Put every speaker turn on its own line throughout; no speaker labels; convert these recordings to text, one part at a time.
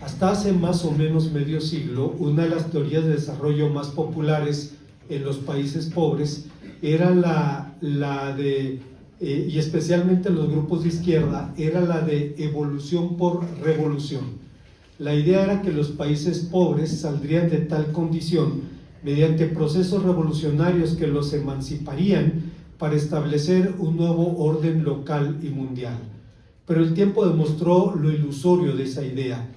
Hasta hace más o menos medio siglo, una de las teorías de desarrollo más populares en los países pobres era la de, y especialmente en los grupos de izquierda, era la de evolución por revolución. La idea era que los países pobres saldrían de tal condición mediante procesos revolucionarios que los emanciparían para establecer un nuevo orden local y mundial. Pero el tiempo demostró lo ilusorio de esa idea.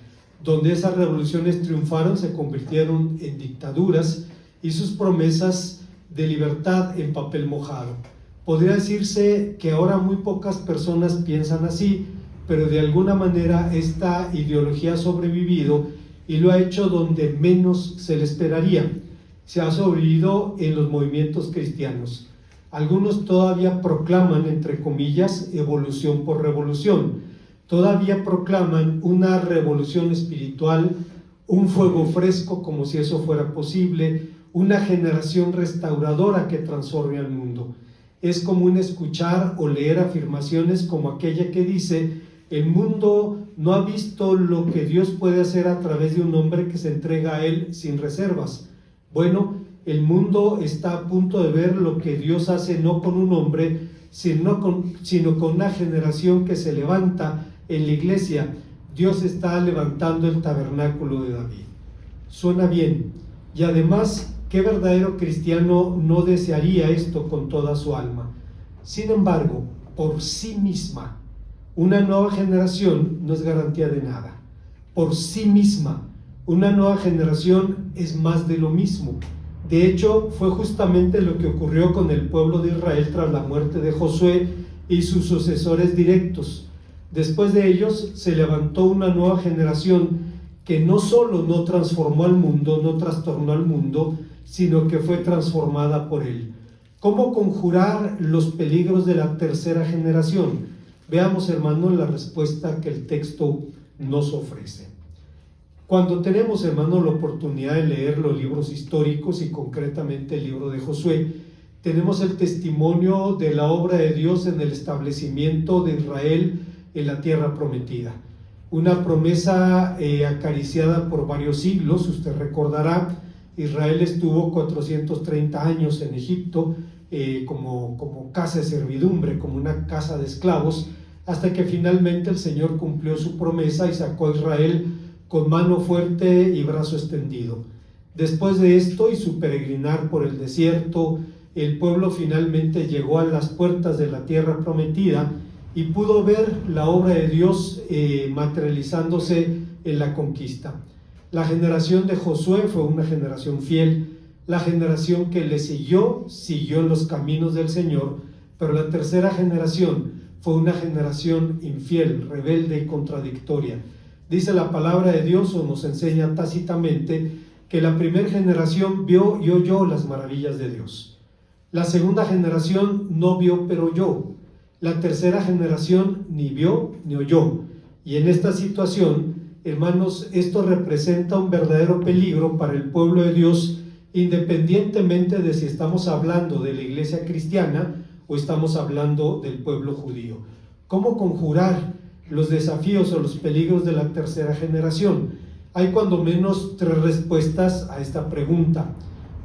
Donde esas revoluciones triunfaron, se convirtieron en dictaduras y sus promesas de libertad en papel mojado. Podría decirse que ahora muy pocas personas piensan así, pero de alguna manera esta ideología ha sobrevivido y lo ha hecho donde menos se le esperaría. Se ha sobrevivido en los movimientos cristianos. Algunos todavía proclaman, entre comillas, evolución por revolución. Todavía proclaman una revolución espiritual, un fuego fresco como si eso fuera posible, una generación restauradora que transforme al mundo. Es común escuchar o leer afirmaciones como aquella que dice: el mundo no ha visto lo que Dios puede hacer a través de un hombre que se entrega a Él sin reservas. Bueno, el mundo está a punto de ver lo que Dios hace no con un hombre, sino con una generación que se levanta en la iglesia. Dios está levantando el tabernáculo de David. Suena bien, y además, ¿qué verdadero cristiano no desearía esto con toda su alma? Sin embargo, por sí misma, una nueva generación no es garantía de nada. Por sí misma, una nueva generación es más de lo mismo. De hecho, fue justamente lo que ocurrió con el pueblo de Israel tras la muerte de Josué y sus sucesores directos. Después de ellos se levantó una nueva generación que no solo no transformó al mundo, no trastornó al mundo, sino que fue transformada por él. ¿Cómo conjurar los peligros de la tercera generación? Veamos, hermanos, la respuesta que el texto nos ofrece. Cuando tenemos, hermanos, la oportunidad de leer los libros históricos y concretamente el libro de Josué, tenemos el testimonio de la obra de Dios en el establecimiento de Israel en la tierra prometida. Una promesa acariciada por varios siglos. Usted recordará, Israel estuvo 430 años en Egipto como casa de servidumbre, como una casa de esclavos, hasta que finalmente el Señor cumplió su promesa y sacó a Israel con mano fuerte y brazo extendido. Después de esto y su peregrinar por el desierto, el pueblo finalmente llegó a las puertas de la tierra prometida y pudo ver la obra de Dios materializándose en la conquista. La generación de Josué fue una generación fiel. La generación que le siguió en los caminos del Señor, pero la tercera generación fue una generación infiel, rebelde y contradictoria. Dice la palabra de Dios, o nos enseña tácitamente, que la primera generación vio y oyó las maravillas de Dios. La segunda generación no vio pero oyó. La tercera generación ni vio ni oyó. Y en esta situación, hermanos, esto representa un verdadero peligro para el pueblo de Dios, independientemente de si estamos hablando de la iglesia cristiana o estamos hablando del pueblo judío. ¿Cómo conjurar los desafíos o los peligros de la tercera generación? Hay cuando menos 3 respuestas a esta pregunta.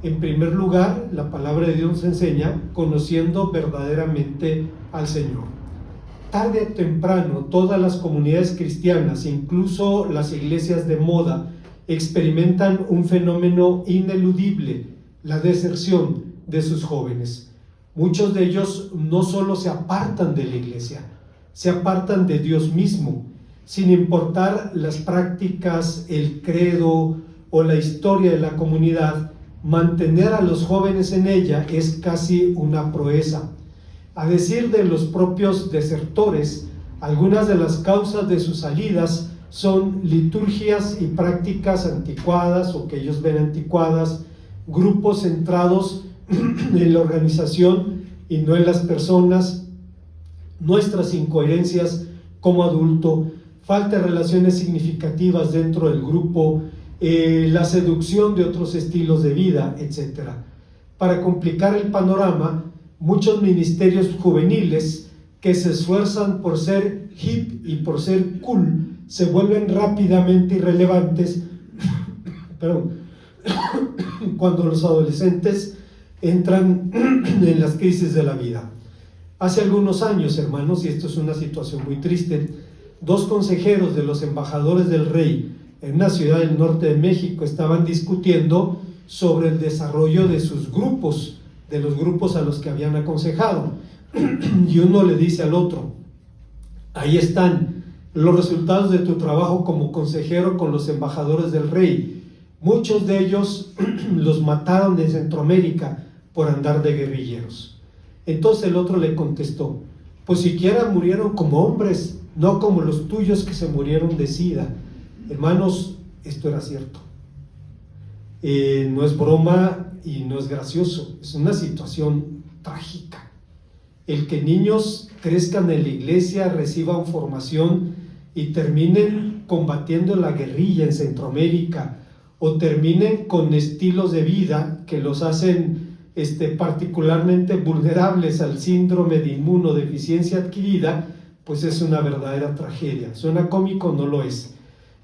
En primer lugar, la palabra de Dios nos enseña conociendo verdaderamente al Señor. Tarde o temprano, todas las comunidades cristianas, incluso las iglesias de moda, experimentan un fenómeno ineludible: la deserción de sus jóvenes. Muchos de ellos no solo se apartan de la iglesia, se apartan de Dios mismo, sin importar las prácticas, el credo o la historia de la comunidad. Mantener a los jóvenes en ella es casi una proeza. A decir de los propios desertores, algunas de las causas de sus salidas son liturgias y prácticas anticuadas o que ellos ven anticuadas, grupos centrados en la organización y no en las personas, nuestras incoherencias como adulto, falta de relaciones significativas dentro del grupo, la seducción de otros estilos de vida, etc. Para complicar el panorama, muchos ministerios juveniles que se esfuerzan por ser hip y por ser cool se vuelven rápidamente irrelevantes cuando los adolescentes entran en las crisis de la vida. Hace algunos años, hermanos, y esto es una situación muy triste, 2 consejeros de los embajadores del rey en una ciudad del norte de México estaban discutiendo sobre el desarrollo de sus grupos, de los grupos a los que habían aconsejado. Y uno le dice al otro: ahí están los resultados de tu trabajo como consejero con los embajadores del rey. Muchos de ellos los mataron en Centroamérica por andar de guerrilleros. Entonces el otro le contestó: pues siquiera murieron como hombres, no como los tuyos que se murieron de sida. Hermanos, esto era cierto. No es broma y no es gracioso, es una situación trágica. El que niños crezcan en la iglesia, reciban formación y terminen combatiendo la guerrilla en Centroamérica, o terminen con estilos de vida que los hacen particularmente vulnerables al síndrome de inmunodeficiencia adquirida, pues es una verdadera tragedia. ¿Suena cómico? No lo es.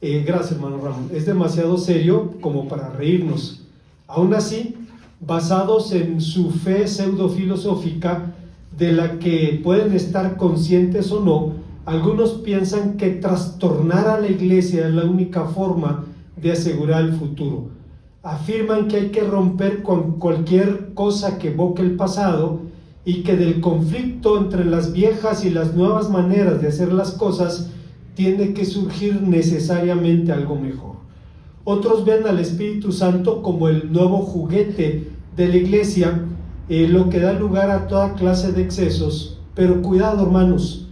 Gracias, hermano Ramón. Es demasiado serio como para reírnos. Aún así, basados en su fe pseudofilosófica, de la que pueden estar conscientes o no, algunos piensan que trastornar a la iglesia es la única forma de asegurar el futuro. Afirman que hay que romper con cualquier cosa que evoque el pasado y que del conflicto entre las viejas y las nuevas maneras de hacer las cosas tiene que surgir necesariamente algo mejor. Otros ven al Espíritu Santo como el nuevo juguete de la iglesia, lo que da lugar a toda clase de excesos. Pero cuidado, hermanos,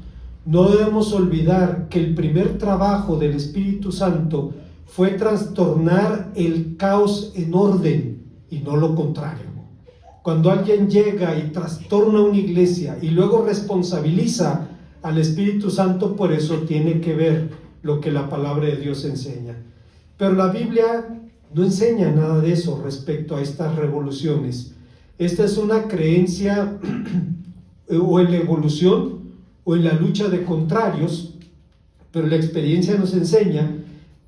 no debemos olvidar que el primer trabajo del Espíritu Santo fue trastornar el caos en orden y no lo contrario. Cuando alguien llega y trastorna una iglesia y luego responsabiliza al Espíritu Santo, por eso tiene que ver lo que la palabra de Dios enseña. Pero la Biblia no enseña nada de eso respecto a estas revoluciones. Esta es una creencia o en la evolución o en la lucha de contrarios, pero la experiencia nos enseña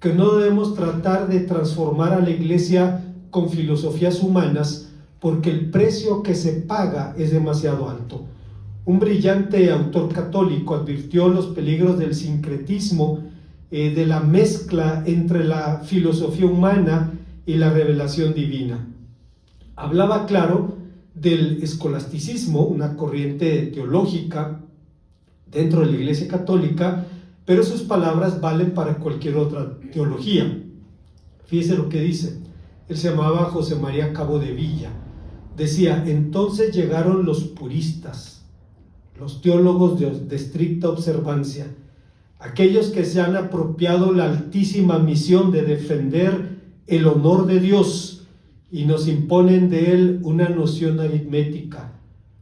que no debemos tratar de transformar a la iglesia con filosofías humanas, porque el precio que se paga es demasiado alto. Un brillante autor católico advirtió los peligros del sincretismo, de la mezcla entre la filosofía humana y la revelación divina. Hablaba, claro, del escolasticismo, una corriente teológica dentro de la Iglesia Católica, pero sus palabras valen para cualquier otra teología. Fíjese lo que dice. Él se llamaba José María Cabo de Villa. Decía: entonces llegaron los puristas, los teólogos de estricta observancia, aquellos que se han apropiado la altísima misión de defender el honor de Dios y nos imponen de él una noción aritmética,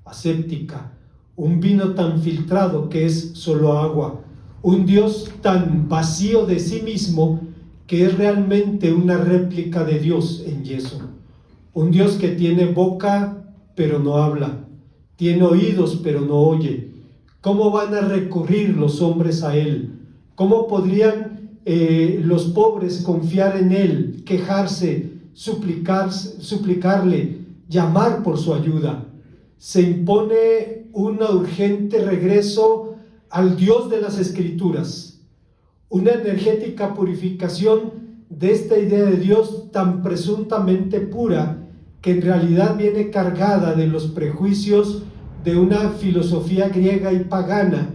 aséptica, un vino tan filtrado que es solo agua, un Dios tan vacío de sí mismo que es realmente una réplica de Dios en yeso, un Dios que tiene boca pero no habla, tiene oídos pero no oye. ¿Cómo van a recurrir los hombres a Él? ¿Cómo podrían los pobres confiar en Él, quejarse, suplicarle, llamar por su ayuda? Se impone un urgente regreso al Dios de las Escrituras, una energética purificación de esta idea de Dios tan presuntamente pura, que en realidad viene cargada de los prejuicios de una filosofía griega y pagana.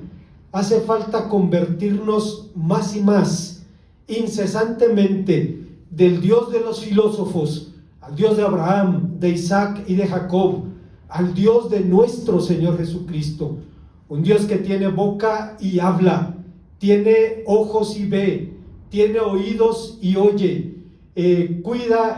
Hace falta convertirnos más y más, incesantemente, del Dios de los filósofos, al Dios de Abraham, de Isaac y de Jacob, al Dios de nuestro Señor Jesucristo, un Dios que tiene boca y habla, tiene ojos y ve, tiene oídos y oye, cuida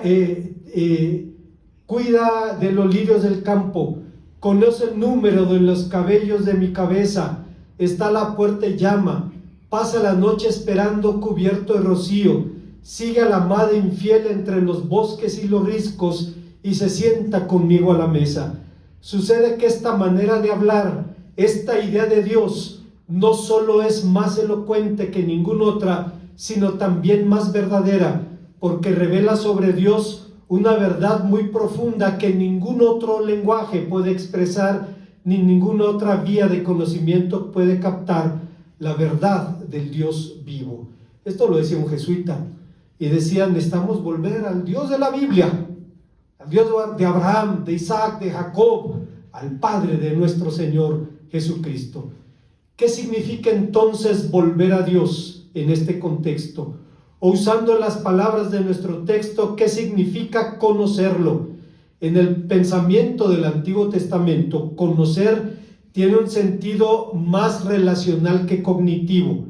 de los lirios del campo, conoce el número de los cabellos de mi cabeza, está a la puerta y llama, pasa la noche esperando cubierto de rocío, sigue a la amada infiel entre los bosques y los riscos y se sienta conmigo a la mesa. Sucede que esta manera de hablar, esta idea de Dios, no solo es más elocuente que ninguna otra, sino también más verdadera, porque revela sobre Dios una verdad muy profunda que ningún otro lenguaje puede expresar, ni ninguna otra vía de conocimiento puede captar la verdad del Dios vivo. Esto lo decía un jesuita, y decía: necesitamos volver al Dios de la Biblia, al Dios de Abraham, de Isaac, de Jacob, al Padre de nuestro Señor Jesucristo. ¿Qué significa entonces volver a Dios en este contexto? O usando las palabras de nuestro texto, ¿qué significa conocerlo? En el pensamiento del Antiguo Testamento, conocer tiene un sentido más relacional que cognitivo.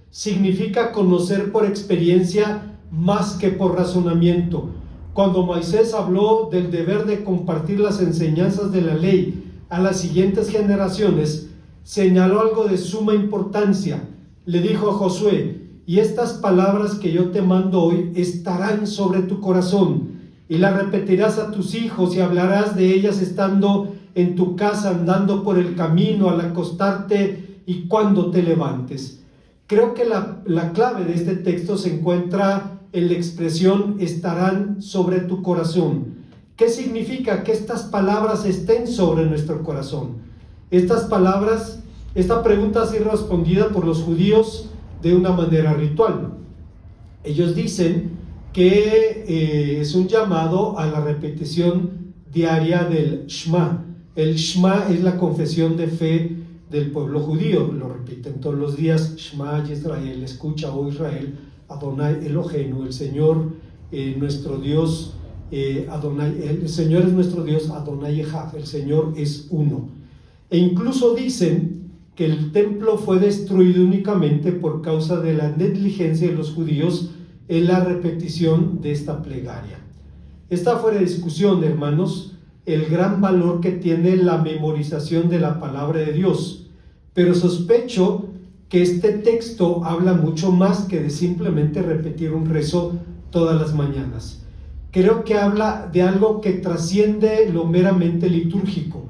Significa conocer por experiencia más que por razonamiento. Cuando Moisés habló del deber de compartir las enseñanzas de la ley a las siguientes generaciones, señaló algo de suma importancia. Le dijo a Josué: y estas palabras que yo te mando hoy estarán sobre tu corazón, y las repetirás a tus hijos, y hablarás de ellas estando en tu casa, andando por el camino, al acostarte y cuando te levantes. Creo que la clave de este texto se encuentra en la expresión estarán sobre tu corazón. ¿Qué significa? Que estas palabras estén sobre nuestro corazón. Esta pregunta ha sido respondida por los judíos de una manera ritual. Ellos dicen que es un llamado a la repetición diaria del Shema. El Shema es la confesión de fe del pueblo judío. Lo repiten todos los días: Shema Yisrael, escucha, oh Israel, Adonai Eloheinu, el Señor nuestro Dios, el Señor es nuestro Dios, Adonai Echad, el Señor es uno. E incluso dicen que el templo fue destruido únicamente por causa de la negligencia de los judíos en la repetición de esta plegaria. Está fuera de discusión, hermanos, el gran valor que tiene la memorización de la palabra de Dios, pero sospecho que este texto habla mucho más que de simplemente repetir un rezo todas las mañanas. Creo que habla de algo que trasciende lo meramente litúrgico.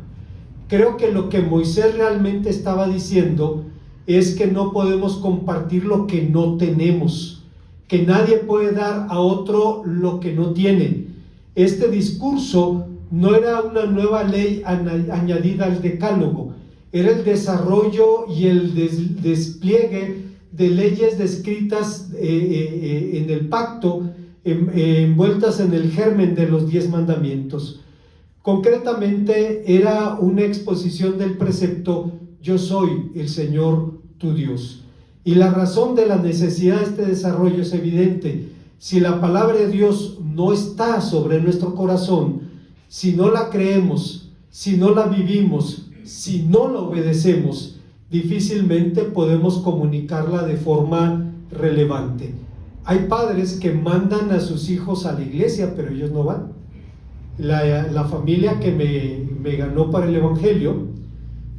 Creo que lo que Moisés realmente estaba diciendo es que no podemos compartir lo que no tenemos, que nadie puede dar a otro lo que no tiene. Este discurso no era una nueva ley añadida al decálogo, era el desarrollo y el despliegue de leyes descritas en el pacto, envueltas en el germen de los 10 mandamientos. Concretamente era una exposición del precepto: yo soy el Señor tu Dios. Y la razón de la necesidad de este desarrollo es evidente. Si la palabra de Dios no está sobre nuestro corazón, si no la creemos, si no la vivimos, si no la obedecemos, difícilmente podemos comunicarla de forma relevante. Hay padres que mandan a sus hijos a la iglesia, pero ellos no van. La familia que me ganó para el Evangelio,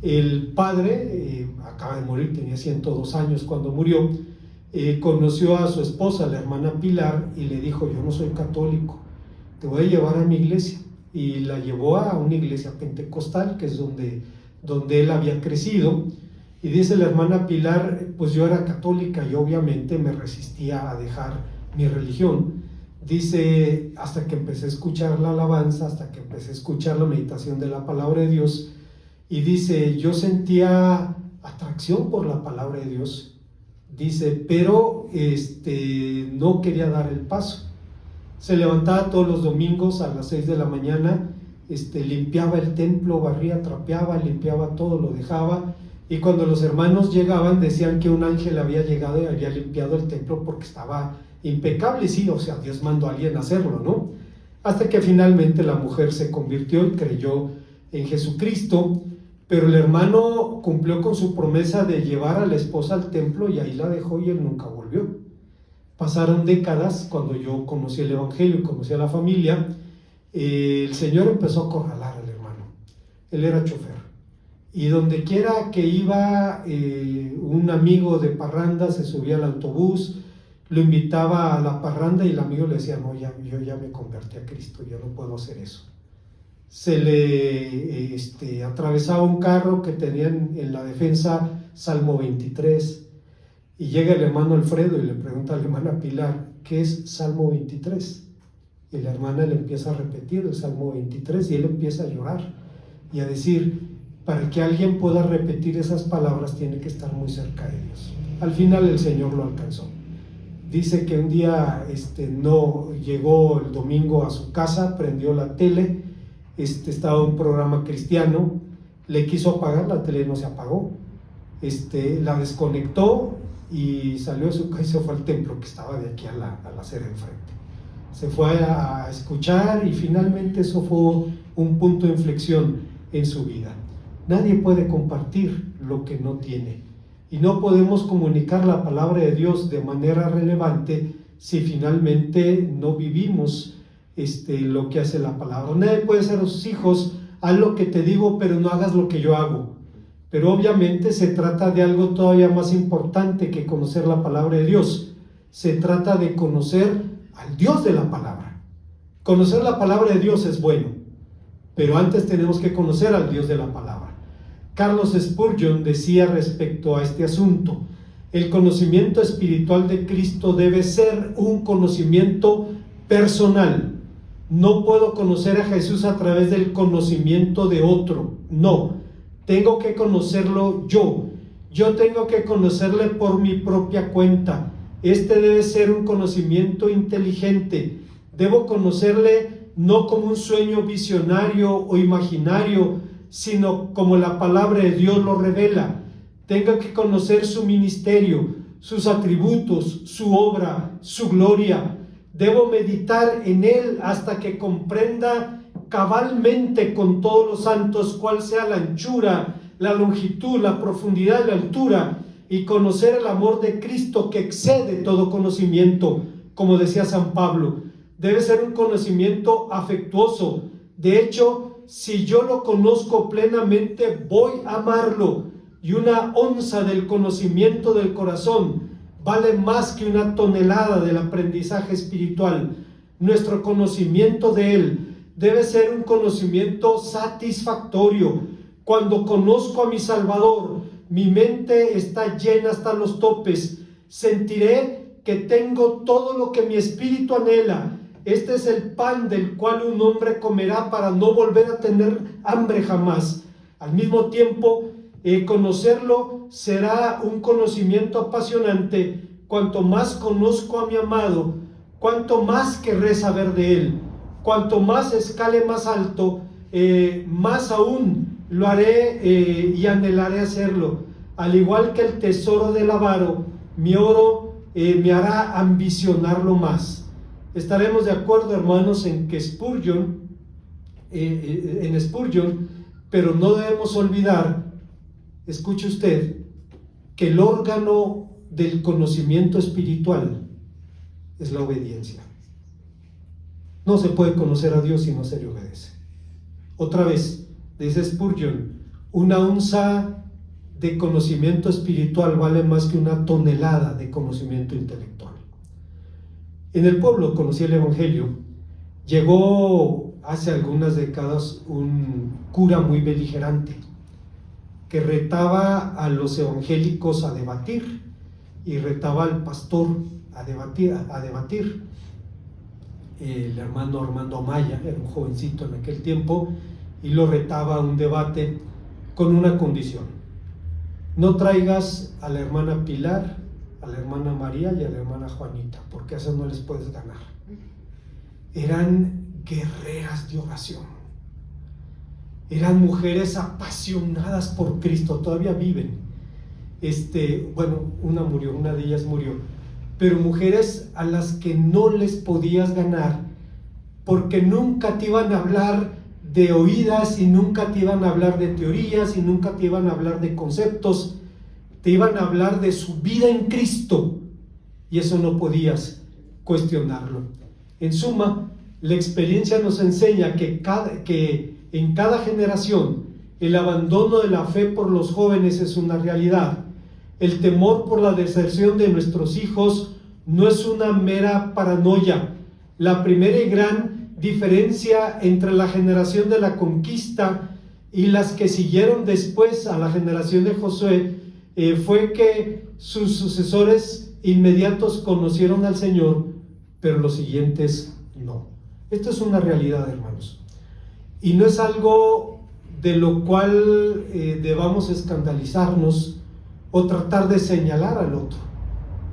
el padre acaba de morir, tenía 102 años cuando murió, conoció a su esposa, la hermana Pilar, y le dijo: yo no soy católico, te voy a llevar a mi iglesia. Y la llevó a una iglesia pentecostal, que es donde él había crecido. Y dice la hermana Pilar: pues yo era católica y obviamente me resistía a dejar mi religión. Dice: hasta que empecé a escuchar la alabanza, hasta que empecé a escuchar la meditación de la palabra de Dios, y dice: yo sentía atracción por la palabra de Dios, dice, pero no quería dar el paso. Se levantaba todos los domingos a las 6 de la mañana, limpiaba el templo, barría, trapeaba, limpiaba todo, lo dejaba, y cuando los hermanos llegaban decían que un ángel había llegado y había limpiado el templo porque estaba impecable. Sí, o sea, Dios mandó a alguien a hacerlo, ¿no? Hasta que finalmente la mujer se convirtió y creyó en Jesucristo, pero el hermano cumplió con su promesa de llevar a la esposa al templo y ahí la dejó y él nunca volvió. Pasaron décadas cuando yo conocí el Evangelio y conocí a la familia. El Señor empezó a acorralar al hermano. Él era chofer, y donde quiera que iba un amigo de parranda, se subía al autobús, lo invitaba a la parranda y el amigo le decía: no, yo ya me convertí a Cristo, yo no puedo hacer eso. Se le atravesaba un carro que tenían en la defensa Salmo 23, Y llega el hermano Alfredo y le pregunta a la hermana Pilar, ¿qué es Salmo 23? Y la hermana le empieza a repetir el Salmo 23 y él empieza a llorar y a decir, para que alguien pueda repetir esas palabras tiene que estar muy cerca de Dios. Al final el Señor lo alcanzó. Dice que un día no llegó el domingo a su casa, prendió la tele, estaba un programa cristiano, le quiso apagar, la tele no se apagó, la desconectó y salió de su casa y se fue al templo que estaba de aquí a la acera enfrente. Se fue a escuchar y finalmente eso fue un punto de inflexión en su vida. Nadie puede compartir lo que no tiene y no podemos comunicar la palabra de Dios de manera relevante si finalmente no vivimos lo que hace la palabra. Nadie puede decir a sus hijos, haz lo que te digo pero no hagas lo que yo hago. Pero obviamente se trata de algo todavía más importante que conocer la palabra de Dios. Se trata de conocer al Dios de la palabra. Conocer la palabra de Dios es bueno, pero antes tenemos que conocer al Dios de la palabra. Carlos Spurgeon decía respecto a este asunto, el conocimiento espiritual de Cristo debe ser un conocimiento personal. No puedo conocer a Jesús a través del conocimiento de otro, no. Tengo que conocerlo yo tengo que conocerle por mi propia cuenta. Debe ser un conocimiento inteligente. Debo conocerle no como un sueño visionario o imaginario, sino como la palabra de Dios lo revela. Tengo que conocer su ministerio, sus atributos, su obra, su gloria. Debo meditar en él hasta que comprenda cabalmente con todos los santos cuál sea la anchura, la longitud, la profundidad y la altura, y conocer el amor de Cristo que excede todo conocimiento, como decía San Pablo. Debe ser un conocimiento afectuoso. De hecho, si yo lo conozco plenamente, voy a amarlo, y una onza del conocimiento del corazón vale más que una tonelada del aprendizaje espiritual. Nuestro conocimiento de él debe ser un conocimiento satisfactorio. Cuando conozco a mi Salvador, mi mente está llena hasta los topes. Sentiré que tengo todo lo que mi espíritu anhela. Este es el pan del cual un hombre comerá para no volver a tener hambre jamás. Al mismo tiempo, conocerlo será un conocimiento apasionante. Cuanto más conozco a mi amado, cuanto más querré saber de él. Cuanto más escale más alto, más aún lo haré y anhelaré hacerlo. Al igual que el tesoro del avaro, mi oro me hará ambicionarlo más. Estaremos de acuerdo, hermanos, en que Spurgeon, pero no debemos olvidar, escuche usted, que el órgano del conocimiento espiritual es la obediencia. No se puede conocer a Dios si no se le obedece. Otra vez, dice Spurgeon, una onza de conocimiento espiritual vale más que una tonelada de conocimiento intelectual. En el pueblo conocí el Evangelio. Llegó hace algunas décadas un cura muy beligerante que retaba a los evangélicos a debatir y retaba al pastor a debatir. El hermano Armando Amaya era un jovencito en aquel tiempo y lo retaba a un debate con una condición: no traigas a la hermana Pilar, a la hermana María y a la hermana Juanita, porque a esas no les puedes ganar. Eran guerreras de oración, eran mujeres apasionadas por Cristo, todavía viven. Una murió, una de ellas murió, pero mujeres a las que no les podías ganar, porque nunca te iban a hablar de oídas y nunca te iban a hablar de teorías y nunca te iban a hablar de conceptos, te iban a hablar de su vida en Cristo, y eso no podías cuestionarlo. En suma, la experiencia nos enseña que en cada generación el abandono de la fe por los jóvenes es una realidad. El temor por la deserción de nuestros hijos no es una mera paranoia. La primera y gran diferencia entre la generación de la conquista y las que siguieron después a la generación de Josué fue que sus sucesores inmediatos conocieron al Señor, pero los siguientes no. Esto es una realidad, hermanos, y no es algo de lo cual debamos escandalizarnos o tratar de señalar al otro,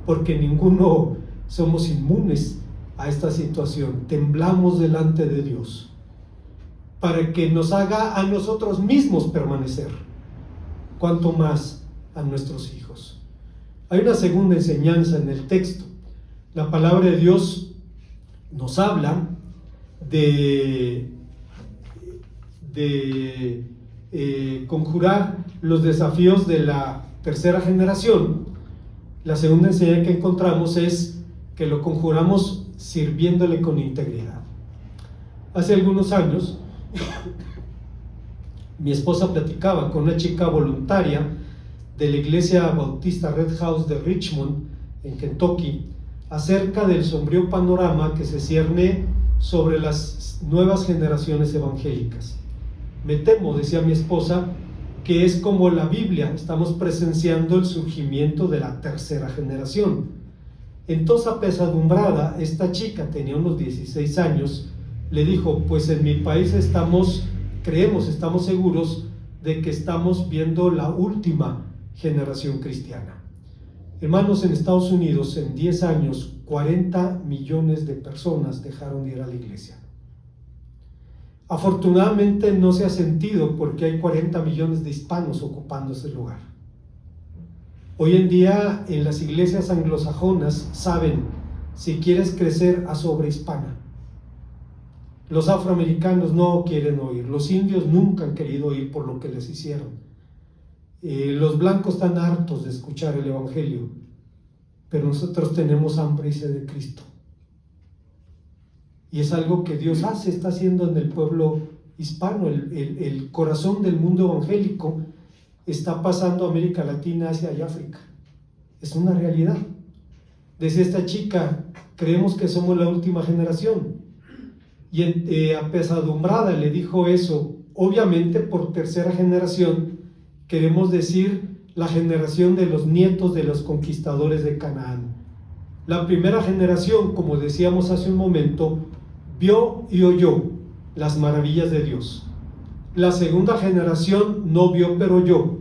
porque ninguno somos inmunes a esta situación. Temblamos delante de Dios para que nos haga a nosotros mismos permanecer, cuanto más a nuestros hijos. Hay una segunda enseñanza en el texto. La palabra de Dios nos habla de conjurar los desafíos de la tercera generación. La segunda enseñanza que encontramos es que lo conjuramos sirviéndole con integridad. Hace algunos años mi esposa platicaba con una chica voluntaria de la iglesia bautista Red House de Richmond, en Kentucky, acerca del sombrío panorama que se cierne sobre las nuevas generaciones evangélicas. Me temo, decía mi esposa, que es como la Biblia, estamos presenciando el surgimiento de la tercera generación. Entonces, apesadumbrada, esta chica, tenía unos 16 años, le dijo: pues en mi país estamos seguros de que estamos viendo la última generación cristiana. Hermanos, en Estados Unidos, en 10 años, 40 millones de personas dejaron de ir a la iglesia. Afortunadamente no se ha sentido, porque hay 40 millones de hispanos ocupando ese lugar. Hoy en día en las iglesias anglosajonas saben: si quieres crecer, haz obra hispana. Los afroamericanos no quieren oír, los indios nunca han querido oír por lo que les hicieron. Los blancos están hartos de escuchar el evangelio, pero nosotros tenemos hambre y sed de Cristo. Y es algo que Dios está haciendo en el pueblo hispano. El corazón del mundo evangélico está pasando a América Latina, Asia y África. Es una realidad. Decía esta chica: creemos que somos la última generación. Y apesadumbrada le dijo eso. Obviamente, por tercera generación queremos decir la generación de los nietos de los conquistadores de Canaán. La primera generación, como decíamos hace un momento, vio y oyó las maravillas de Dios. La segunda generación no vio pero oyó.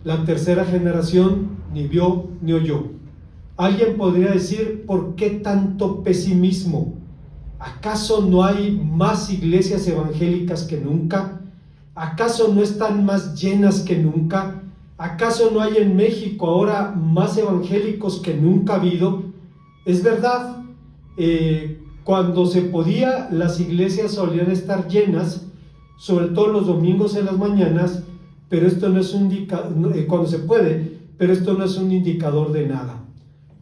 La tercera generación ni vio ni oyó. Alguien podría decir: ¿por qué tanto pesimismo? ¿Acaso no hay más iglesias evangélicas que nunca? ¿Acaso no están más llenas que nunca? ¿Acaso no hay en México ahora más evangélicos que nunca ha habido? Es verdad, cuando se podía, las iglesias solían estar llenas, sobre todo los domingos en las mañanas, pero esto no es cuando se puede, pero esto no es un indicador de nada.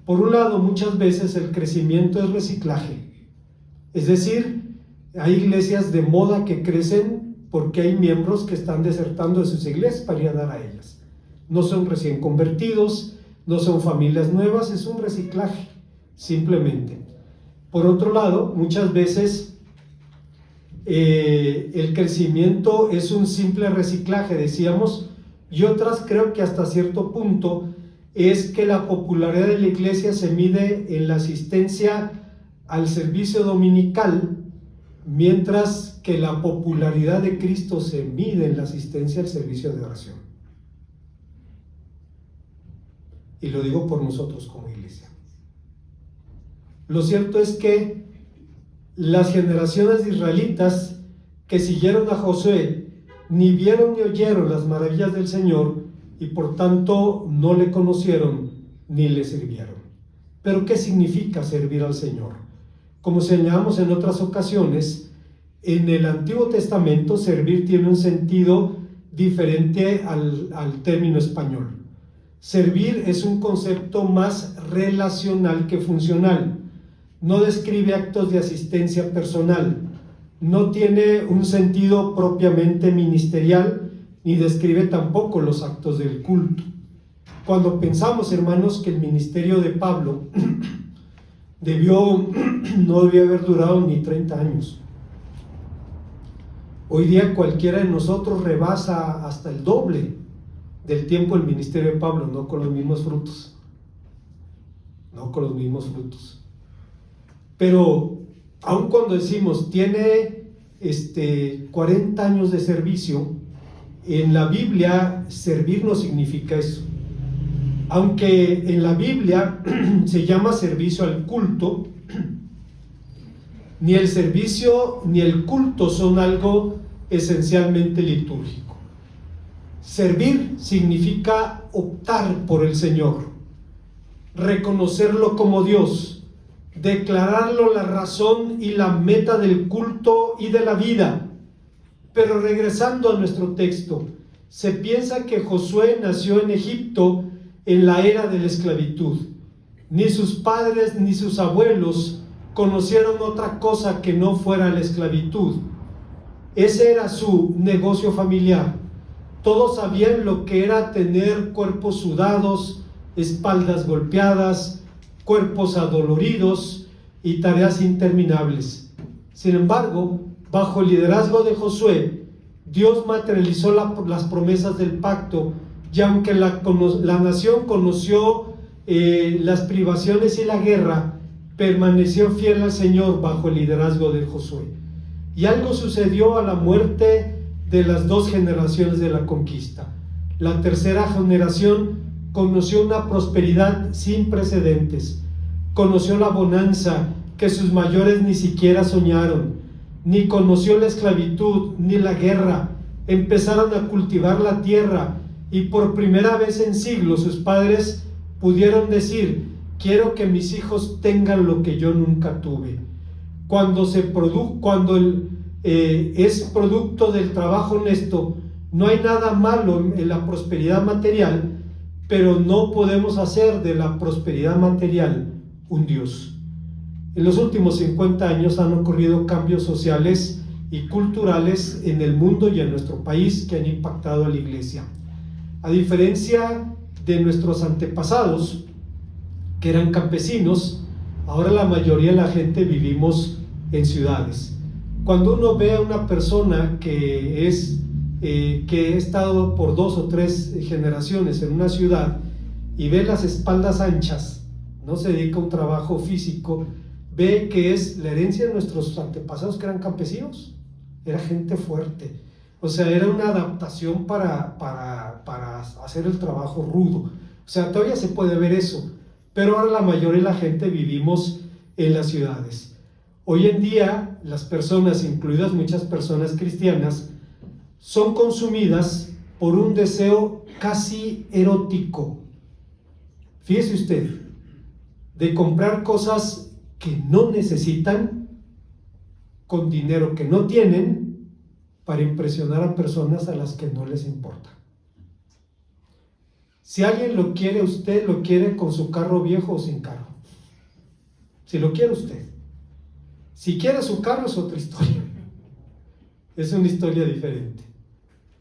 Por un lado, muchas veces el crecimiento es reciclaje, es decir, hay iglesias de moda que crecen porque hay miembros que están desertando de sus iglesias para ir a dar a ellas. No son recién convertidos, no son familias nuevas, es un reciclaje, simplemente. Por otro lado, muchas veces el crecimiento es un simple reciclaje, decíamos, y otras creo que hasta cierto punto es que la popularidad de la iglesia se mide en la asistencia al servicio dominical, mientras que la popularidad de Cristo se mide en la asistencia al servicio de oración. Y lo digo por nosotros como iglesia. Lo cierto es que las generaciones de israelitas que siguieron a Josué ni vieron ni oyeron las maravillas del Señor, y por tanto no le conocieron ni le sirvieron. ¿Pero qué significa servir al Señor? Como señalamos en otras ocasiones, en el Antiguo Testamento servir tiene un sentido diferente al término español. Servir es un concepto más relacional que funcional. No describe actos de asistencia personal, no tiene un sentido propiamente ministerial, ni describe tampoco los actos del culto. Cuando pensamos, hermanos, que el ministerio de Pablo no debió haber durado ni 30 años. Hoy día cualquiera de nosotros rebasa hasta el doble del tiempo del ministerio de Pablo, no con los mismos frutos. No con los mismos frutos. Pero aun cuando decimos tiene 40 años de servicio, en la Biblia servir no significa eso. Aunque en la Biblia se llama servicio al culto, ni el servicio ni el culto son algo esencialmente litúrgico. Servir significa optar por el Señor, reconocerlo como Dios, declararlo la razón y la meta del culto y de la vida. Pero regresando a nuestro texto, se piensa que Josué nació en Egipto en la era de la esclavitud. Ni sus padres ni sus abuelos conocieron otra cosa que no fuera la esclavitud. Ese era su negocio familiar. Todos sabían lo que era tener cuerpos sudados, espaldas golpeadas, cuerpos adoloridos y tareas interminables. Sin embargo, bajo el liderazgo de Josué, Dios materializó las promesas del pacto, y aunque la nación conoció las privaciones y la guerra, permaneció fiel al Señor bajo el liderazgo de Josué. Y algo sucedió a la muerte de las 2 generaciones de la conquista. La tercera generación conoció una prosperidad sin precedentes, conoció la bonanza que sus mayores ni siquiera soñaron, ni conoció la esclavitud ni la guerra. Empezaron a cultivar la tierra y por primera vez en siglos sus padres pudieron decir: quiero que mis hijos tengan lo que yo nunca tuve. Cuando es producto del trabajo honesto, no hay nada malo en la prosperidad material, pero no podemos hacer de la prosperidad material un Dios. En los últimos 50 años han ocurrido cambios sociales y culturales en el mundo y en nuestro país que han impactado a la iglesia. A diferencia de nuestros antepasados, que eran campesinos, ahora la mayoría de la gente vivimos en ciudades. Cuando uno ve a una persona que ha estado por 2 o 3 generaciones en una ciudad y ve las espaldas anchas, no se dedica a un trabajo físico, ve que es la herencia de nuestros antepasados que eran campesinos, era gente fuerte, o sea, era una adaptación para hacer el trabajo rudo. O sea, todavía se puede ver eso, pero ahora la mayoría de la gente vivimos en las ciudades. Hoy en día las personas, incluidas muchas personas cristianas, son consumidas por un deseo casi erótico. Fíjese usted, de comprar cosas que no necesitan, con dinero que no tienen, para impresionar a personas a las que no les importa. Si alguien lo quiere, usted lo quiere con su carro viejo o sin carro. Si lo quiere usted. Si quiere su carro es otra historia. Es una historia diferente.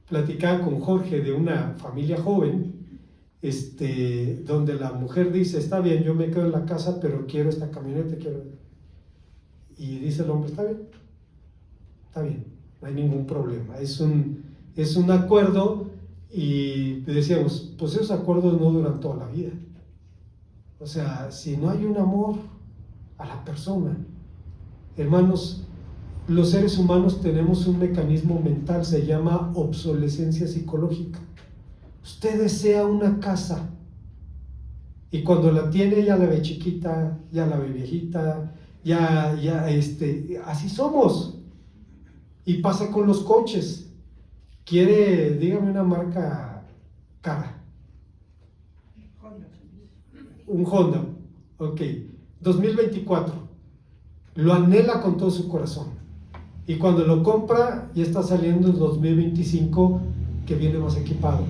Platicaba con Jorge de una familia joven, donde la mujer dice: está bien, yo me quedo en la casa, pero quiero esta camioneta, quiero. Y dice el hombre: está bien, no hay ningún problema. Es un acuerdo, y decíamos, pues esos acuerdos no duran toda la vida. O sea, si no hay un amor a la persona, hermanos, los seres humanos tenemos un mecanismo mental, se llama obsolescencia psicológica. Usted desea una casa y cuando la tiene ya la ve chiquita, ya la ve viejita, así somos. Y pasa con los coches. Quiere, dígame una marca cara. Un Honda, ok, 2024. Lo anhela con todo su corazón. Y cuando lo compra, ya está saliendo el 2025, que viene más equipado.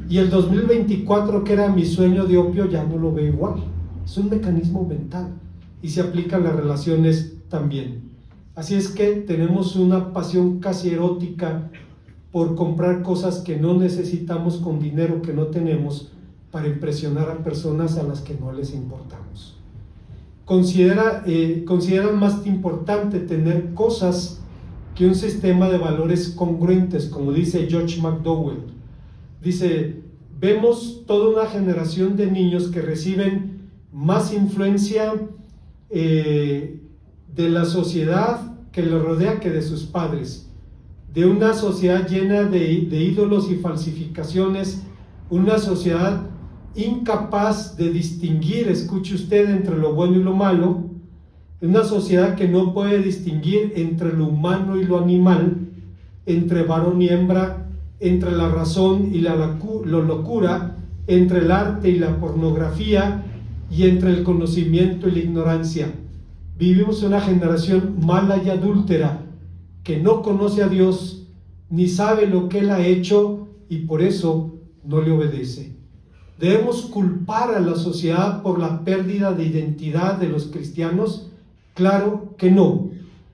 Y el 2024, que era mi sueño de opio, ya no lo veo igual. Es un mecanismo mental y se aplica a las relaciones también. Así es que tenemos una pasión casi erótica por comprar cosas que no necesitamos con dinero que no tenemos para impresionar a personas a las que no les importamos. Consideran más importante tener cosas que un sistema de valores congruentes, como dice George McDowell. Dice: vemos toda una generación de niños que reciben más influencia de la sociedad que los rodea que de sus padres, de una sociedad llena de ídolos y falsificaciones, una sociedad incapaz de distinguir, escuche usted, entre lo bueno y lo malo, una sociedad que no puede distinguir entre lo humano y lo animal, entre varón y hembra, entre la razón y la locura, entre el arte y la pornografía, y entre el conocimiento y la ignorancia. Vivimos una generación mala y adúltera que no conoce a Dios, ni sabe lo que Él ha hecho, y por eso no le obedece. ¿Debemos culpar a la sociedad por la pérdida de identidad de los cristianos? Claro que no.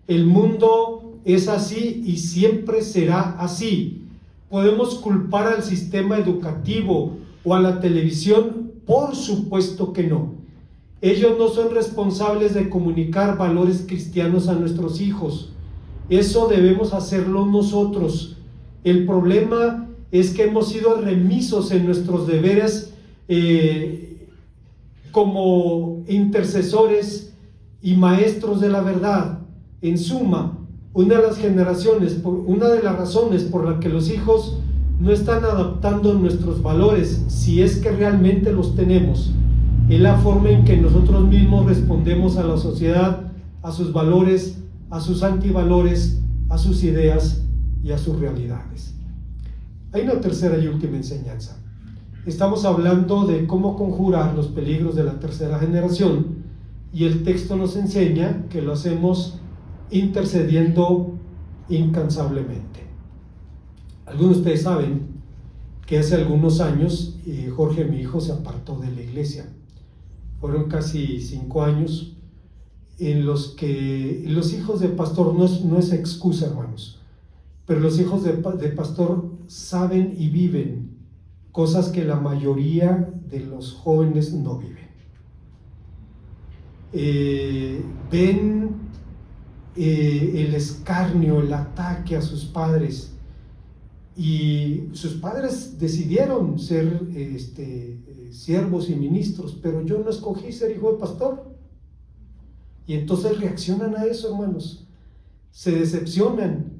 El mundo es así y siempre será así. ¿Podemos culpar al sistema educativo o a la televisión? Por supuesto que no. Ellos no son responsables de comunicar valores cristianos a nuestros hijos. Eso debemos hacerlo nosotros. El problema es que hemos sido remisos en nuestros deberes como intercesores y maestros de la verdad. En suma, una de las razones por la que los hijos no están adaptando nuestros valores, si es que realmente los tenemos, es la forma en que nosotros mismos respondemos a la sociedad, a sus valores, a sus antivalores, a sus ideas y a sus realidades. Hay una tercera y última enseñanza. Estamos hablando de cómo conjurar los peligros de la tercera generación, y el texto nos enseña que lo hacemos intercediendo incansablemente. Algunos de ustedes saben que hace algunos años Jorge, mi hijo, se apartó de la iglesia. Fueron casi 5 años en los que los hijos de pastor, no es excusa, hermanos, pero los hijos de pastor saben y viven cosas que la mayoría de los jóvenes no viven. Ven el escarnio, el ataque a sus padres, y sus padres decidieron ser siervos y ministros, pero yo no escogí ser hijo de pastor. Y entonces reaccionan a eso, hermanos, se decepcionan,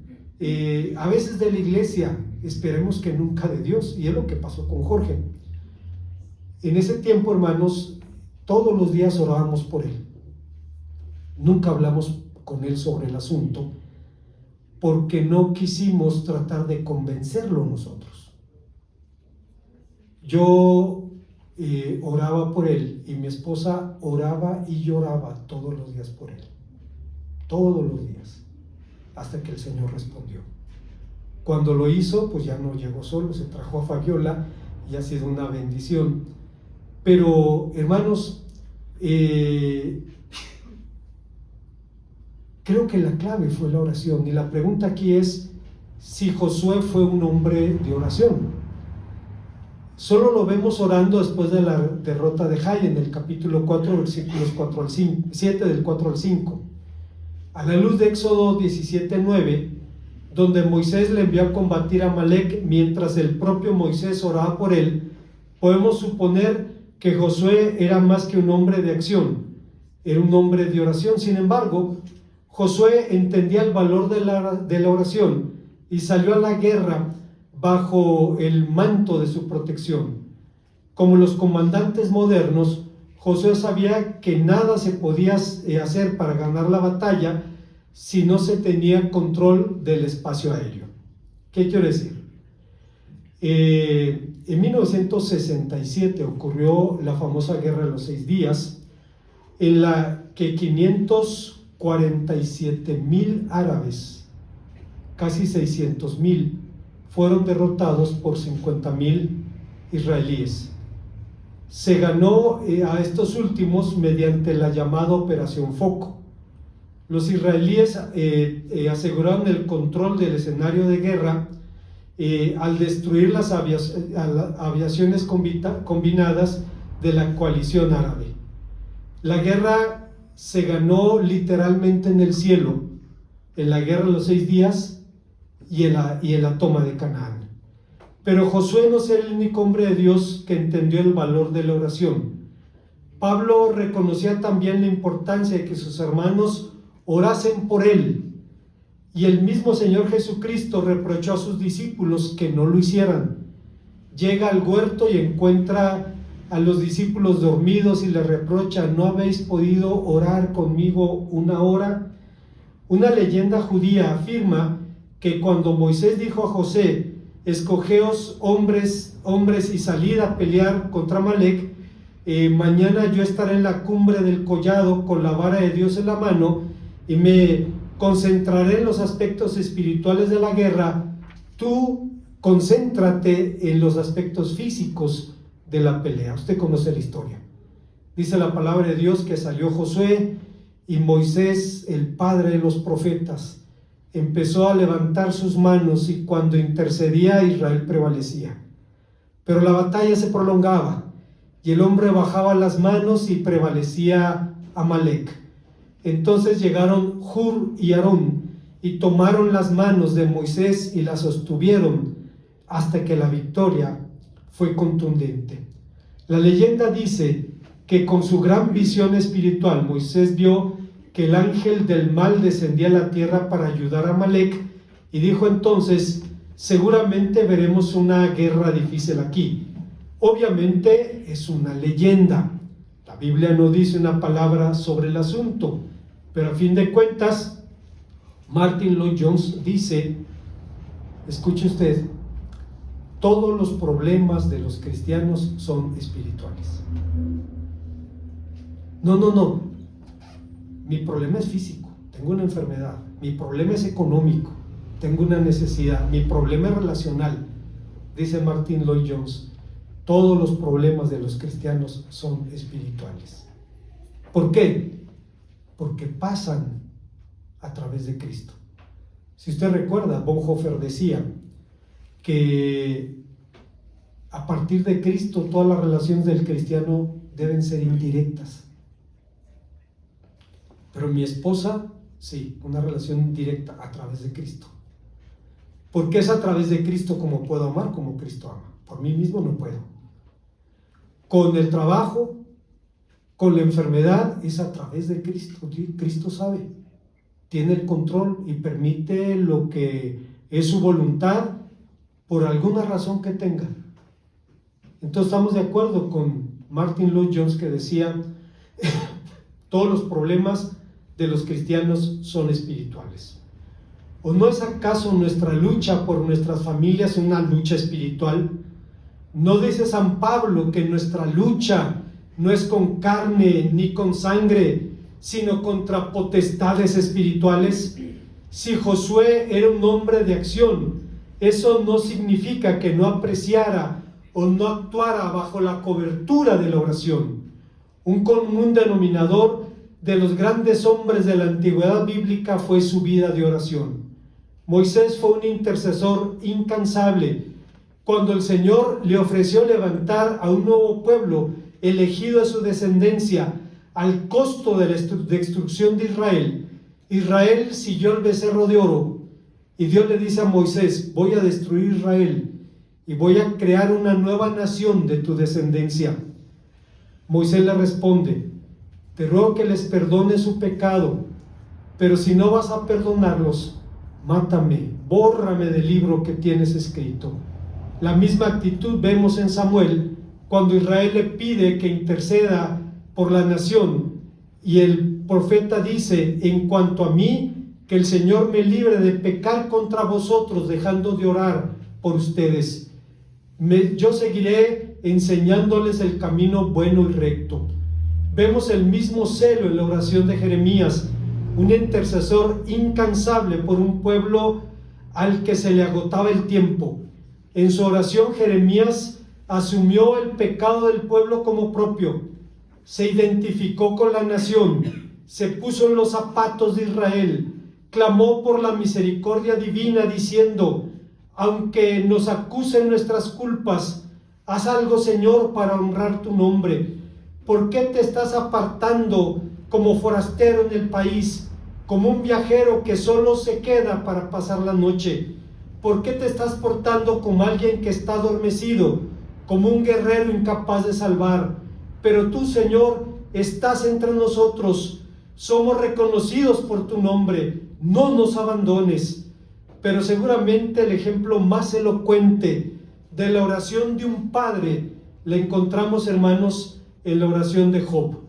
a veces de la iglesia, esperemos que nunca de Dios, y es lo que pasó con Jorge. En ese tiempo, hermanos, todos los días orábamos por él, nunca hablamos con él sobre el asunto, porque no quisimos tratar de convencerlo nosotros. Yo oraba por él, y mi esposa oraba y lloraba todos los días por él, todos los días, hasta que el Señor respondió. Cuando lo hizo, pues ya no llegó solo, se trajo a Fabiola, y ha sido una bendición. Pero, hermanos, creo que la clave fue la oración, y la pregunta aquí es si Josué fue un hombre de oración. Solo lo vemos orando después de la derrota de Jai, en el capítulo 4, versículos 7, del 4 al 5. A la luz de Éxodo 17:9, donde Moisés le envió a combatir a Amalek mientras el propio Moisés oraba por él, podemos suponer que Josué era más que un hombre de acción, era un hombre de oración. Sin embargo, Josué entendía el valor de la oración y salió a la guerra bajo el manto de su protección. Como los comandantes modernos, Josué sabía que nada se podía hacer para ganar la batalla si no se tenía control del espacio aéreo. ¿Qué quiero decir? En 1967 ocurrió la famosa Guerra de los 6 días, en la que 547,000 árabes, casi 600,000, fueron derrotados por 50,000 israelíes. Se ganó a estos últimos mediante la llamada Operación Foco. Los israelíes aseguraron el control del escenario de guerra al destruir las aviaciones combinadas de la coalición árabe. La guerra se ganó literalmente en el cielo, en la Guerra de los 6 días y en la toma de Canaán. Pero Josué no era el único hombre de Dios que entendió el valor de la oración. Pablo reconocía también la importancia de que sus hermanos orasen por él. Y el mismo Señor Jesucristo reprochó a sus discípulos que no lo hicieran. Llega al huerto y encuentra a los discípulos dormidos y les reprocha: ¿no habéis podido orar conmigo una hora? Una leyenda judía afirma que cuando Moisés dijo a José: escogeos hombres y salid a pelear contra Amalec, mañana yo estaré en la cumbre del collado con la vara de Dios en la mano y me concentraré en los aspectos espirituales de la guerra, tú concéntrate en los aspectos físicos de la pelea. Usted conoce la historia. Dice la palabra de Dios que salió Josué y Moisés, el padre de los profetas, empezó a levantar sus manos, y cuando intercedía Israel prevalecía. Pero la batalla se prolongaba y el hombre bajaba las manos y prevalecía Amalec. Entonces llegaron Hur y Aarón y tomaron las manos de Moisés y las sostuvieron hasta que la victoria fue contundente. La leyenda dice que con su gran visión espiritual Moisés vio que el ángel del mal descendía a la tierra para ayudar a Amalec y dijo entonces: seguramente veremos una guerra difícil aquí. Obviamente es una leyenda. La Biblia no dice una palabra sobre el asunto, pero a fin de cuentas, Martin Lloyd-Jones dice, escuche usted, todos los problemas de los cristianos son espirituales. No. Mi problema es físico, tengo una enfermedad. Mi problema es económico, tengo una necesidad. Mi problema es relacional, dice Martin Lloyd-Jones. Todos los problemas de los cristianos son espirituales. ¿Por qué? Porque pasan a través de Cristo. Si usted recuerda, Bonhoeffer decía que a partir de Cristo todas las relaciones del cristiano deben ser indirectas. Pero mi esposa, sí, una relación directa a través de Cristo. Porque es a través de Cristo como puedo amar, como Cristo ama. Por mí mismo no puedo. Con el trabajo, con la enfermedad, es a través de Cristo. Cristo sabe, tiene el control y permite lo que es su voluntad por alguna razón que tenga. Entonces estamos de acuerdo con Martin Lloyd-Jones, que decía todos los problemas de los cristianos son espirituales. ¿O no es acaso nuestra lucha por nuestras familias una lucha espiritual? ¿No dice San Pablo que nuestra lucha no es con carne ni con sangre, sino contra potestades espirituales? Si Josué era un hombre de acción, eso no significa que no apreciara o no actuara bajo la cobertura de la oración. Un común denominador de los grandes hombres de la antigüedad bíblica fue su vida de oración. Moisés fue un intercesor incansable. Cuando el Señor le ofreció levantar a un nuevo pueblo elegido a su descendencia al costo de la destrucción de Israel, Israel siguió el becerro de oro, y Dios le dice a Moisés: voy a destruir Israel y voy a crear una nueva nación de tu descendencia. Moisés le responde: te ruego que les perdone su pecado, pero si no vas a perdonarlos, mátame, bórrame del libro que tienes escrito. La misma actitud vemos en Samuel, cuando Israel le pide que interceda por la nación, y el profeta dice: en cuanto a mí, que el Señor me libre de pecar contra vosotros, dejando de orar por ustedes. Yo seguiré enseñándoles el camino bueno y recto. Vemos el mismo celo en la oración de Jeremías, un intercesor incansable por un pueblo al que se le agotaba el tiempo. En su oración, Jeremías asumió el pecado del pueblo como propio, se identificó con la nación, se puso en los zapatos de Israel, clamó por la misericordia divina diciendo: aunque nos acusen nuestras culpas, haz algo, Señor, para honrar tu nombre. ¿Por qué te estás apartando como forastero en el país, como un viajero que solo se queda para pasar la noche? ¿Por qué te estás portando como alguien que está adormecido, como un guerrero incapaz de salvar? Pero tú, Señor, estás entre nosotros, somos reconocidos por tu nombre, no nos abandones. Pero seguramente el ejemplo más elocuente de la oración de un padre la encontramos, hermanos, en la oración de Job,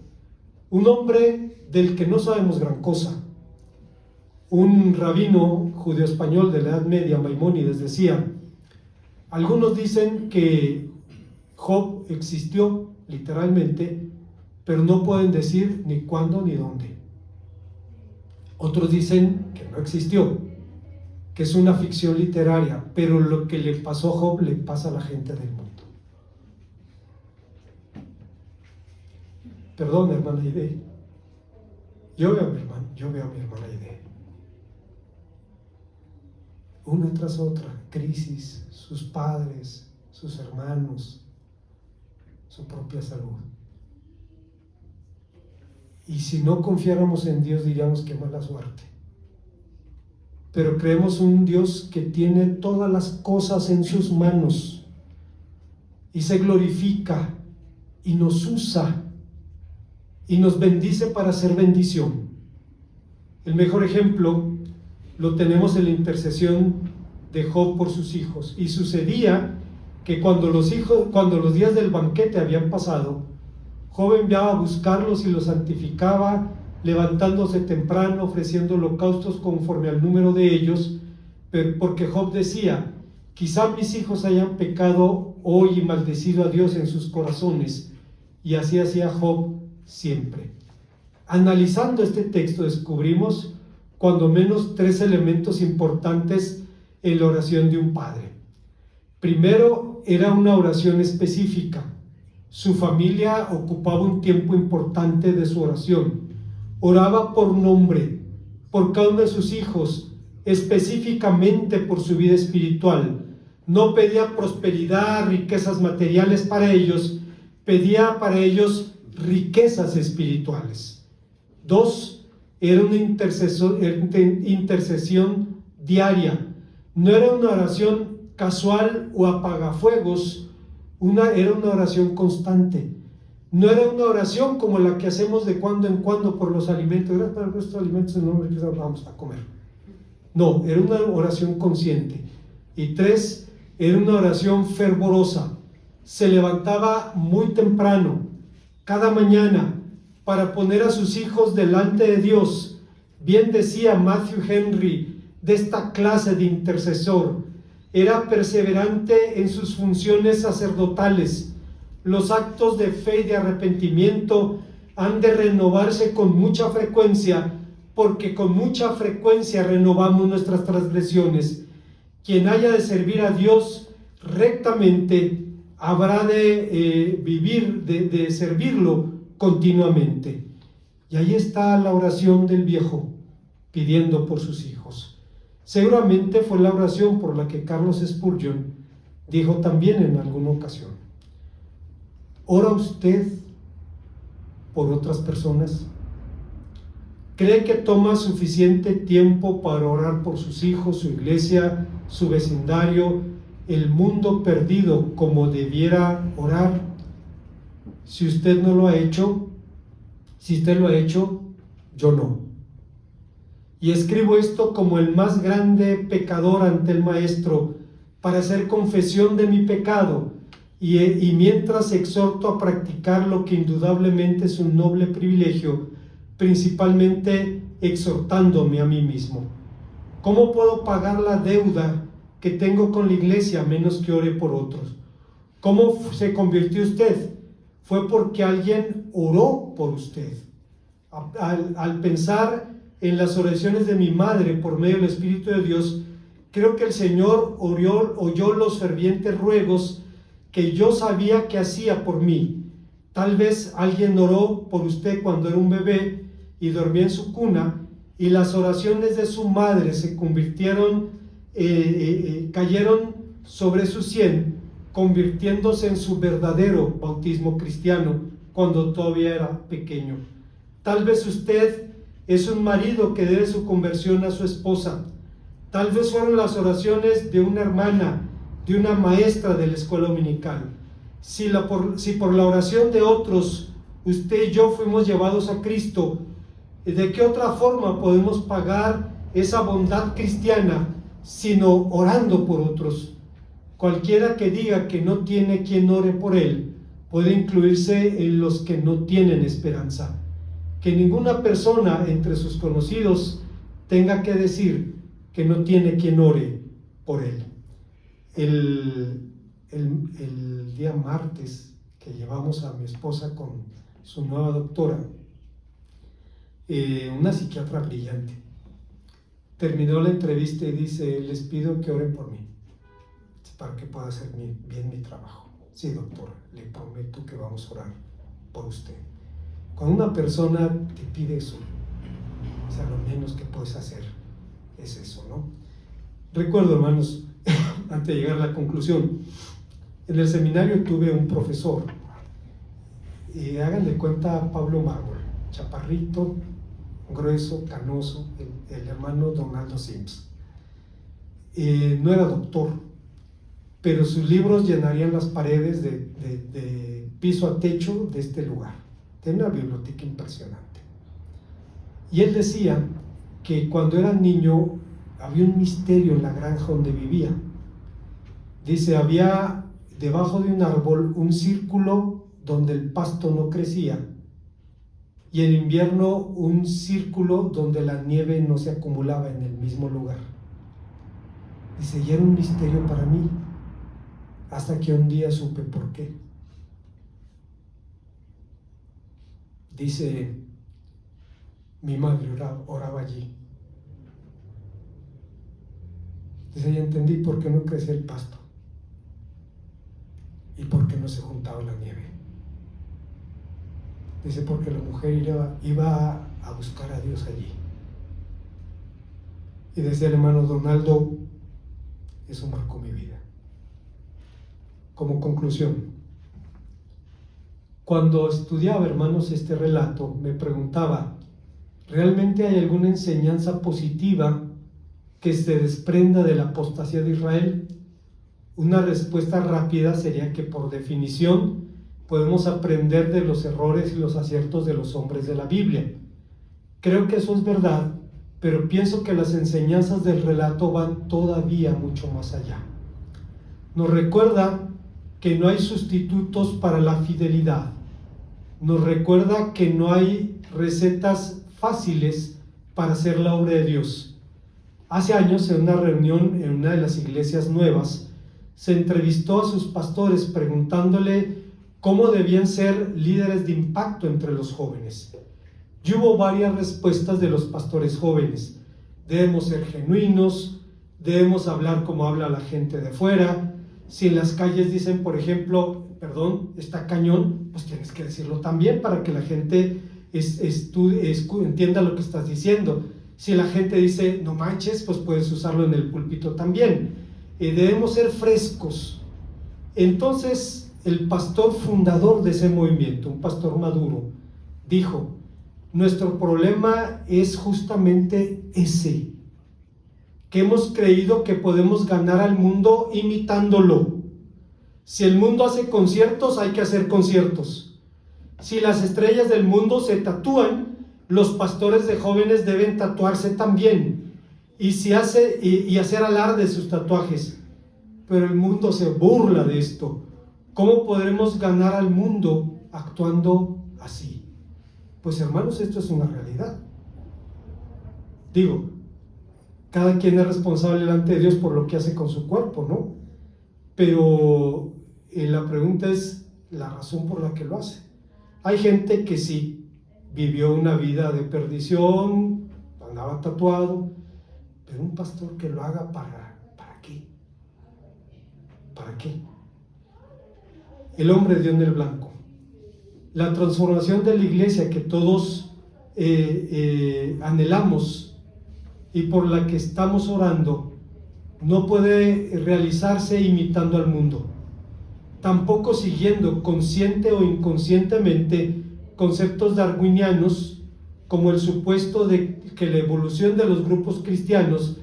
un hombre del que no sabemos gran cosa. Un rabino judeo-español de la Edad Media, Maimónides, decía: algunos dicen que Job existió literalmente, pero no pueden decir ni cuándo ni dónde. Otros dicen que no existió, que es una ficción literaria, pero lo que le pasó a Job le pasa a la gente del mundo. Perdón, hermana Aide. Yo veo a mi hermana Aide. Una tras otra, crisis, sus padres, sus hermanos, su propia salud. Y si no confiáramos en Dios, diríamos que mala suerte. Pero creemos un Dios que tiene todas las cosas en sus manos y se glorifica y nos usa y nos bendice para hacer bendición. El mejor ejemplo lo tenemos en la intercesión de Job por sus hijos. Y sucedía que cuando los días del banquete habían pasado, Job enviaba a buscarlos y los santificaba, levantándose temprano, ofreciendo holocaustos conforme al número de ellos, porque Job decía: quizá mis hijos hayan pecado hoy y maldecido a Dios en sus corazones. Y así hacía Job siempre. Analizando este texto descubrimos cuando menos 3 elementos importantes en la oración de un padre. Primero, era una oración específica. Su familia ocupaba un tiempo importante de su oración. Oraba por nombre, por cada uno de sus hijos, específicamente por su vida espiritual. No pedía prosperidad, riquezas materiales para ellos, pedía para ellos riquezas espirituales. 2, era una intercesión diaria. No era una oración casual o apagafuegos, era una oración constante. No era una oración como la que hacemos de cuando en cuando por los alimentos. Gracias por estos alimentos en nombre de Cristo vamos a comer. No, era una oración consciente. Y 3, era una oración fervorosa. Se levantaba muy temprano, cada mañana, para poner a sus hijos delante de Dios. Bien decía Matthew Henry de esta clase de intercesor: era perseverante en sus funciones sacerdotales. Los actos de fe y de arrepentimiento han de renovarse con mucha frecuencia, porque con mucha frecuencia renovamos nuestras transgresiones. Quien haya de servir a Dios rectamente habrá de vivir, de servirlo continuamente. Y ahí está la oración del viejo pidiendo por sus hijos. Seguramente fue la oración por la que Carlos Spurgeon dijo también en alguna ocasión: ¿ora usted por otras personas? ¿Cree que toma suficiente tiempo para orar por sus hijos, su iglesia, su vecindario, el mundo perdido, como debiera orar? Si usted no lo ha hecho, yo no. Y escribo esto como el más grande pecador ante el Maestro, para hacer confesión de mi pecado, y mientras exhorto a practicar lo que indudablemente es un noble privilegio, principalmente exhortándome a mí mismo. ¿Cómo puedo pagar la deuda que tengo con la iglesia a menos que ore por otros? ¿Cómo se convirtió usted? Fue porque alguien oró por usted. Al pensar en las oraciones de mi madre por medio del Espíritu de Dios, creo que el Señor oyó los fervientes ruegos que yo sabía que hacía por mí. Tal vez alguien oró por usted cuando era un bebé y dormía en su cuna, y las oraciones de su madre se convirtieron, cayeron sobre su sien, convirtiéndose en su verdadero bautismo cristiano cuando todavía era pequeño. Tal vez usted es un marido que debe su conversión a su esposa. tal vez fueron las oraciones de una hermana, de una maestra de la escuela dominical. Si por la oración de otros usted y yo fuimos llevados a Cristo, ¿de qué otra forma podemos pagar esa bondad cristiana sino orando por otros? Cualquiera que diga que no tiene quien ore por él puede incluirse en los que no tienen esperanza. Que ninguna persona entre sus conocidos tenga que decir que no tiene quien ore por él. El día martes que llevamos a mi esposa con su nueva doctora, una psiquiatra brillante, terminó la entrevista y dice: les pido que oren por mí para que pueda hacer bien mi trabajo. Sí, doctora, le prometo que vamos a orar por usted. Cuando una persona te pide eso, o sea, lo menos que puedes hacer es eso, ¿no? Recuerdo, hermanos, antes de llegar a la conclusión, en el seminario tuve un profesor, y hagan de cuenta Pablo Mármol, chaparrito, grueso, canoso, el hermano Donaldo Sims. No era doctor, pero sus libros llenarían las paredes de piso a techo de este lugar. Tiene una biblioteca impresionante. Y él decía que cuando era niño había un misterio en la granja donde vivía. Dice, había debajo de un árbol un círculo donde el pasto no crecía, y en invierno un círculo donde la nieve no se acumulaba en el mismo lugar. Dice, y era un misterio para mí, hasta que un día supe por qué. Dice, mi madre oraba allí. Dice, ya entendí por qué no crecía el pasto y por qué no se juntaba la nieve. Dice, porque la mujer iba a buscar a Dios allí. Y decía el hermano Donaldo, eso marcó mi vida. Como conclusión, cuando estudiaba, hermanos, este relato, me preguntaba, ¿realmente hay alguna enseñanza positiva que se desprenda de la apostasía de Israel? Una respuesta rápida sería que, por definición, podemos aprender de los errores y los aciertos de los hombres de la Biblia. Creo que eso es verdad, pero pienso que las enseñanzas del relato van todavía mucho más allá. Nos recuerda que no hay sustitutos para la fidelidad. Nos recuerda que no hay recetas fáciles para hacer la obra de Dios. Hace años, en una reunión en una de las iglesias nuevas, se entrevistó a sus pastores preguntándole cómo debían ser líderes de impacto entre los jóvenes. Y hubo varias respuestas de los pastores jóvenes. Debemos ser genuinos, debemos hablar como habla la gente de fuera. Si en las calles dicen, por ejemplo, perdón, está cañón, pues tienes que decirlo también para que la gente entienda lo que estás diciendo. Si la gente dice, no manches, pues puedes usarlo en el púlpito también. Debemos ser frescos. Entonces, el pastor fundador de ese movimiento, un pastor maduro, dijo, nuestro problema es justamente ese, que hemos creído que podemos ganar al mundo imitándolo. Si el mundo hace conciertos, hay que hacer conciertos. Si las estrellas del mundo se tatúan, los pastores de jóvenes deben tatuarse también y hacer alarde de sus tatuajes. Pero el mundo se burla de esto. ¿Cómo podremos ganar al mundo actuando así? Pues, hermanos, esto es una realidad. Digo, cada quien es responsable delante de Dios por lo que hace con su cuerpo, ¿no? Pero la pregunta es la razón por la que lo hace. Hay gente que sí vivió una vida de perdición, andaba tatuado, pero un pastor que lo haga ¿para qué? ¿Para qué? El hombre dio en el blanco. La transformación de la iglesia que todos anhelamos y por la que estamos orando no puede realizarse imitando al mundo, tampoco siguiendo consciente o inconscientemente conceptos darwinianos como el supuesto de que la evolución de los grupos cristianos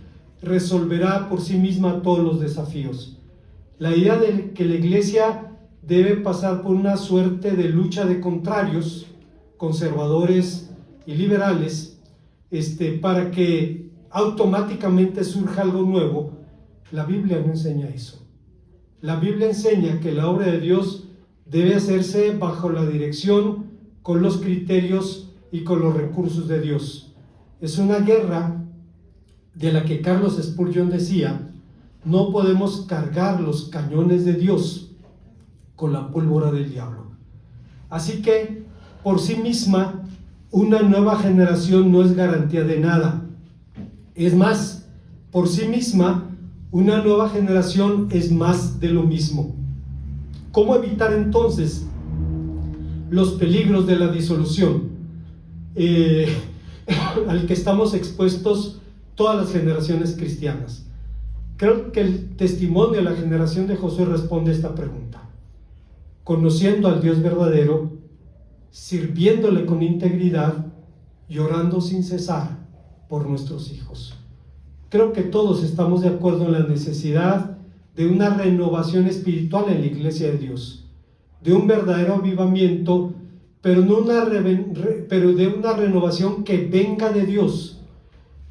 resolverá por sí misma todos los desafíos. La idea de que la Iglesia debe pasar por una suerte de lucha de contrarios, conservadores y liberales, para que automáticamente surja algo nuevo, la Biblia no enseña eso. La Biblia enseña que la obra de Dios debe hacerse bajo la dirección, con los criterios y con los recursos de Dios. Es una guerra de la que Carlos Spurgeon decía: no podemos cargar los cañones de Dios con la pólvora del diablo. Así que, por sí misma, una nueva generación no es garantía de nada. Es más, por sí misma, una nueva generación es más de lo mismo. ¿Cómo evitar entonces los peligros de la disolución al que estamos expuestos todas las generaciones cristianas? Creo que el testimonio de la generación de Josué responde a esta pregunta: conociendo al Dios verdadero, sirviéndole con integridad y orando sin cesar por nuestros hijos. Creo que todos estamos de acuerdo en la necesidad de una renovación espiritual en la Iglesia de Dios, de un verdadero avivamiento, pero de una renovación que venga de Dios,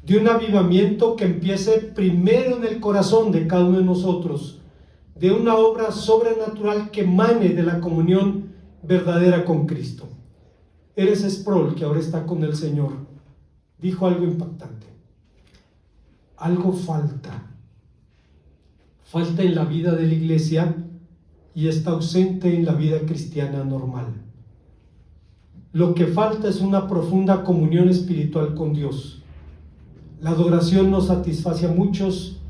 de un avivamiento que empiece primero en el corazón de cada uno de nosotros, de una obra sobrenatural que emane de la comunión verdadera con Cristo. R.C. Sproul, que ahora está con el Señor, dijo algo impactante: algo falta en la vida de la Iglesia y está ausente en la vida cristiana normal. Lo que falta es una profunda comunión espiritual con Dios. La adoración nos satisface a muchos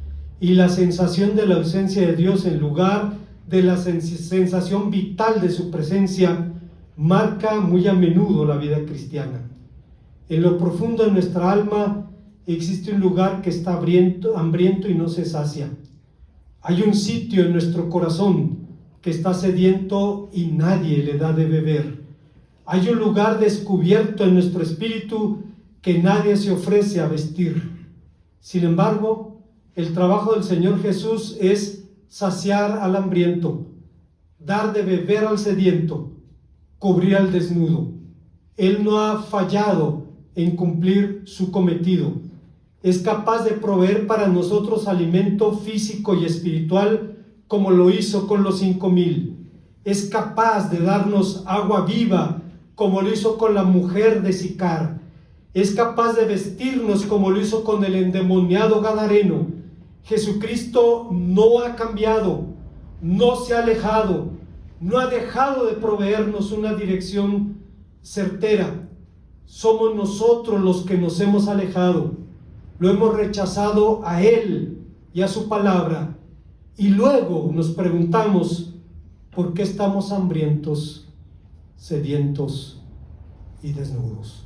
y la sensación de la ausencia de Dios en lugar de la sensación vital de su presencia marca muy a menudo la vida cristiana. En lo profundo de nuestra alma existe un lugar que está hambriento y no se sacia. Hay un sitio en nuestro corazón que está sediento y nadie le da de beber. Hay un lugar descubierto en nuestro espíritu que nadie se ofrece a vestir. Sin embargo, el trabajo del Señor Jesús es saciar al hambriento, dar de beber al sediento, cubrir al desnudo. Él no ha fallado en cumplir su cometido. Es capaz de proveer para nosotros alimento físico y espiritual, como lo hizo con los 5,000. Es capaz de darnos agua viva, como lo hizo con la mujer de Sicar. Es capaz de vestirnos, como lo hizo con el endemoniado gadareno. Jesucristo no ha cambiado, no se ha alejado, no ha dejado de proveernos una dirección certera. Somos nosotros los que nos hemos alejado. Lo hemos rechazado a Él y a su palabra. Y luego nos preguntamos: ¿por qué estamos hambrientos, sedientos y desnudos?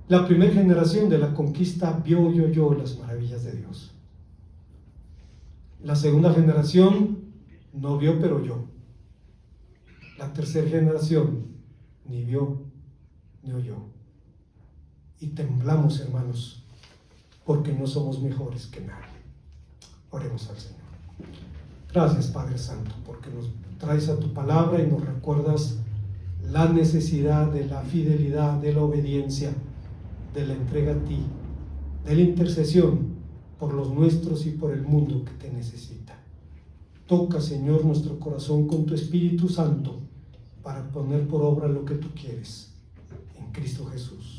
La primera generación de la conquista vio y oyó las maravillas de Dios. La segunda generación no vio, pero oyó. La tercera generación ni vio ni oyó. Y temblamos, hermanos, porque no somos mejores que nadie. Oremos al Señor. Gracias, Padre Santo, porque nos traes a tu palabra y nos recuerdas la necesidad de la fidelidad, de la obediencia, de la entrega a ti, de la intercesión por los nuestros y por el mundo que te necesita. Toca, Señor, nuestro corazón con tu Espíritu Santo para poner por obra lo que tú quieres. En Cristo Jesús.